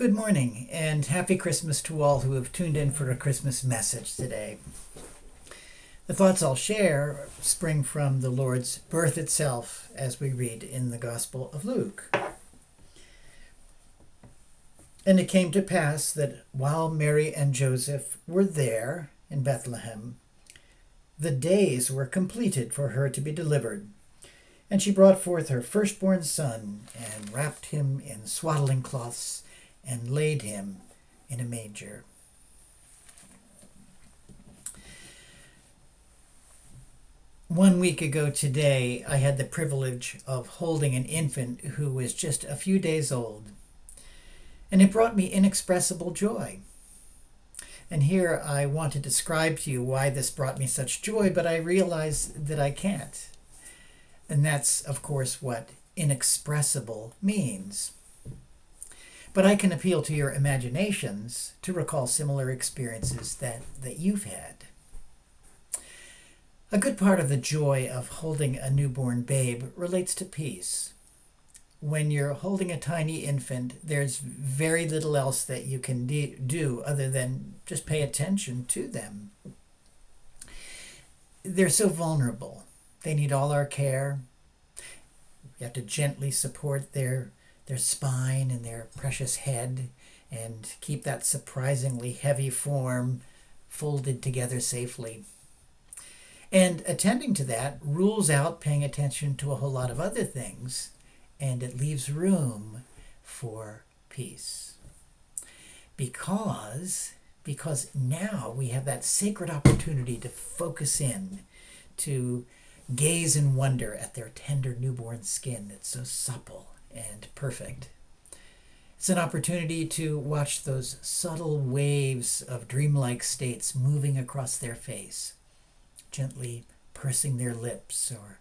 Good morning and happy Christmas to all who have tuned in for a Christmas message today. The thoughts I'll share spring from the Lord's birth itself as we read in the Gospel of Luke. And it came to pass that while Mary and Joseph were there in Bethlehem, the days were completed for her to be delivered. And she brought forth her firstborn son and wrapped him in swaddling cloths and laid him in a manger. One week ago today, I had the privilege of holding an infant who was just a few days old, and it brought me inexpressible joy. And here I want to describe to you why this brought me such joy, but I realize that I can't. And that's, of course, what inexpressible means. But I can appeal to your imaginations to recall similar experiences that you've had. A good part of the joy of holding a newborn babe relates to peace. When you're holding a tiny infant, there's very little else that you can do other than just pay attention to them. They're so vulnerable. They need all our care. You have to gently support their spine and their precious head and keep that surprisingly heavy form folded together safely. And attending to that rules out paying attention to a whole lot of other things, and it leaves room for peace. Because now we have that sacred opportunity to focus in, to gaze in wonder at their tender newborn skin that's so supple and perfect. It's an opportunity to watch those subtle waves of dreamlike states moving across their face, gently pursing their lips or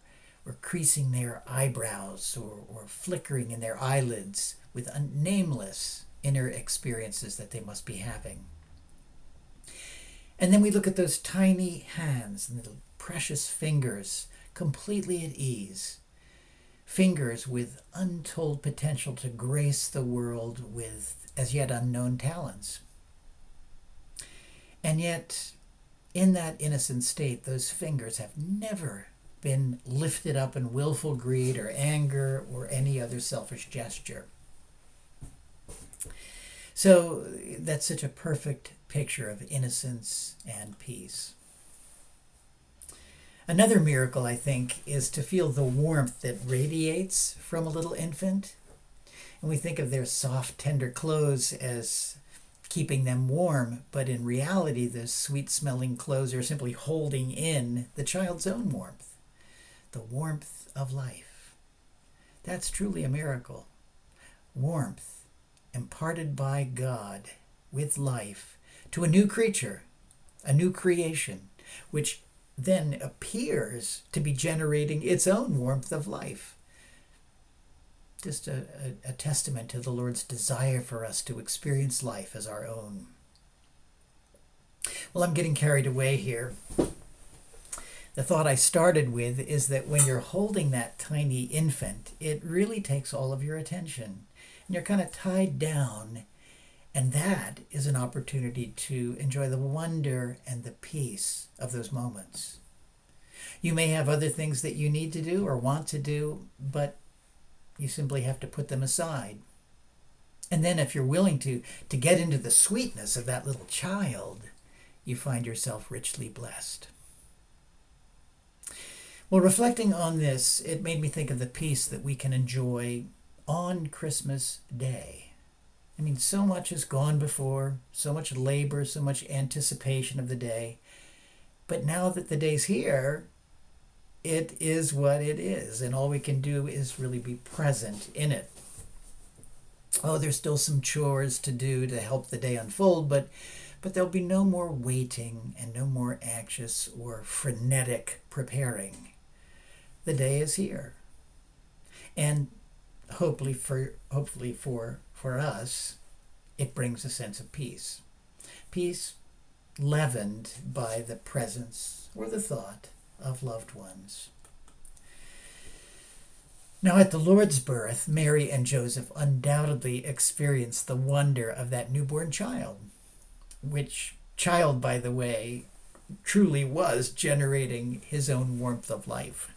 creasing their eyebrows or flickering in their eyelids with nameless inner experiences that they must be having. And then we look at those tiny hands and little precious fingers completely at ease. Fingers with untold potential to grace the world with as yet unknown talents. And yet, in that innocent state, those fingers have never been lifted up in willful greed or anger or any other selfish gesture. So that's such a perfect picture of innocence and peace. Another miracle, I think, is to feel the warmth that radiates from a little infant. And we think of their soft, tender clothes as keeping them warm, but in reality, those sweet-smelling clothes are simply holding in the child's own warmth, the warmth of life. That's truly a miracle. Warmth imparted by God with life to a new creature, a new creation, which then appears to be generating its own warmth of life. Just a testament to the Lord's desire for us to experience life as our own. Well, I'm getting carried away here. The thought I started with is that when you're holding that tiny infant, it really takes all of your attention. And you're kind of tied down. And that is an opportunity to enjoy the wonder and the peace of those moments. You may have other things that you need to do or want to do, but you simply have to put them aside. And then if you're willing to get into the sweetness of that little child, you find yourself richly blessed. Well, reflecting on this, it made me think of the peace that we can enjoy on Christmas Day. I mean, so much has gone before, so much labor, so much anticipation of the day. But now that the day's here, it is what it is, and all we can do is really be present in it. Oh, there's still some chores to do to help the day unfold, but there'll be no more waiting and no more anxious or frenetic preparing. The day is here. And hopefully for us, it brings a sense of peace. Peace leavened by the presence. presence, or the thought of loved ones. Now, at the Lord's birth, Mary and Joseph undoubtedly experienced the wonder of that newborn child, which child, by the way, truly was generating his own warmth of life.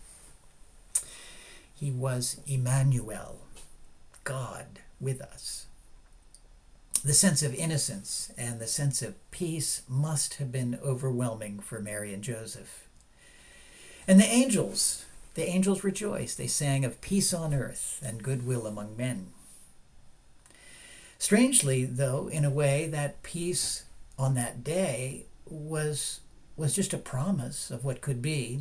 He was Emmanuel, God with us. The sense of innocence and the sense of peace must have been overwhelming for Mary and Joseph. And the angels rejoiced. They sang of peace on earth and goodwill among men. Strangely, though, in a way, that peace on that day was just a promise of what could be.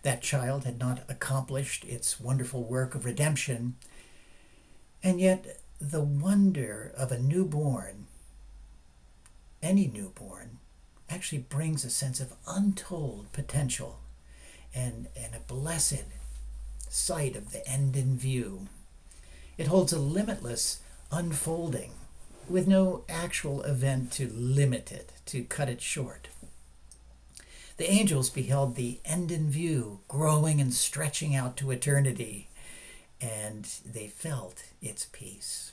That child had not accomplished its wonderful work of redemption, and yet the wonder of a newborn, any newborn, actually brings a sense of untold potential and a blessed sight of the end in view. It holds a limitless unfolding with no actual event to limit it, to cut it short. The angels beheld the end in view, growing and stretching out to eternity, and they felt its peace.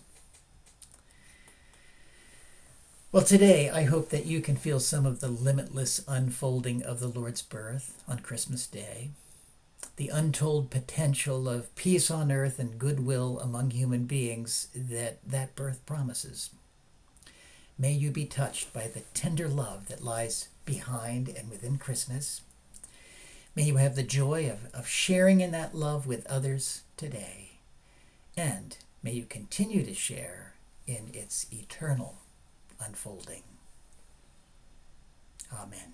Well, today I hope that you can feel some of the limitless unfolding of the Lord's birth on Christmas Day, the untold potential of peace on earth and goodwill among human beings that birth promises. May you be touched by the tender love that lies behind and within Christmas. May you have the joy of sharing in that love with others today. And may you continue to share in its eternal unfolding. Amen.